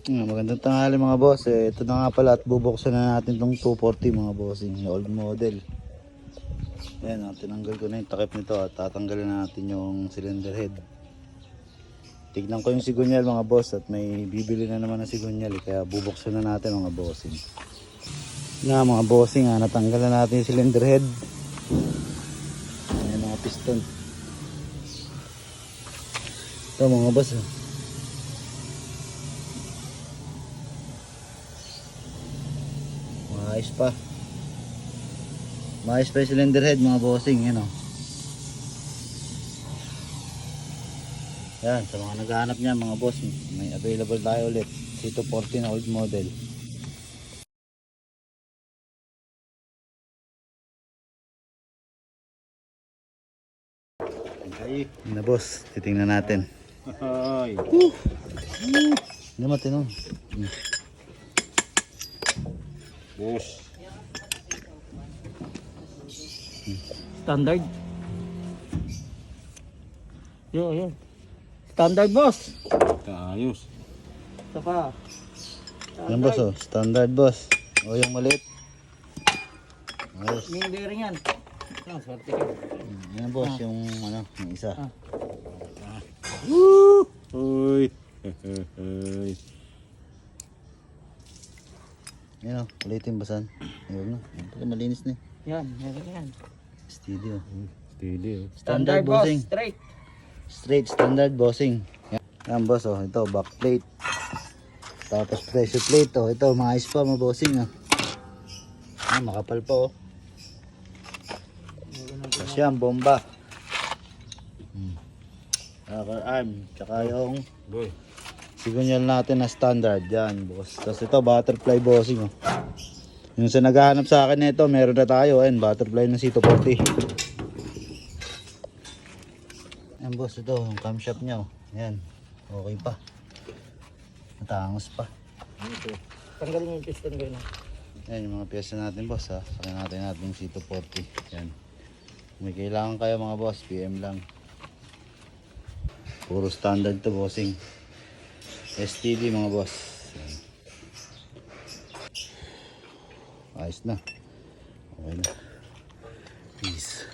Magandang tanghali mga boss. Ito na nga pala at bubuksan na natin itong 240 mga bossing, old model. Ayan, tinanggal ko na yung takip nito at tatanggalin natin yung cylinder head. Tignan ko yung sigunyal mga boss at may bibili na naman ng sigunyal kaya bubuksan na natin mga bossing. Mga bossing, natanggal na natin yung cylinder head. Ayan mga piston. Ito mga boss. Maayos pa. Maayos pa yung cylinder head mga bossing. Yan o. Yan, sa mga naghahanap niya mga boss, may available tayo ulit. C240 na old model. Okay. Na boss, titingnan natin. Ay. Hindi matinong. Boss. Standard. Yo. Standard boss. Ayos. Ito pa. Yan boss oh, standard boss. O yung maliit. Ayos. May bearing yan. Yan, swerte ka. Yan boss, yung ano, yung isa. Uy. Yan o, ulitin basan. Ayun na, malinis na eh. Yan, meron yan. Steady oh. Steady oh. Standard boss, bossing. straight. Straight standard bossing. Yan boss oh, ito back plate. Tapos pressure plate oh, ito maayos pa mga bossing oh. Makapal pa oh. Tapos yan, bomba. Rocker arm, tsaka yung Boy. sigunyal natin na standard. Yan boss. Tapos ito butterfly bossing oh. Yung sa naghahanap sa akin nito, meron na tayo. Ayan, butterfly ng C240. Ayan boss, ito yung camshaft nya oh. Ayan, okay pa. Matangos pa. Tanggalin yung piston ko na. Ayan yung mga pyesa natin boss ha. Saka natin yung C240. Ayan. May kailangan kayo mga boss, PM lang. Puro standard to bossing. STD mga boss. Ayan. Ayos na. Okay na. Peace.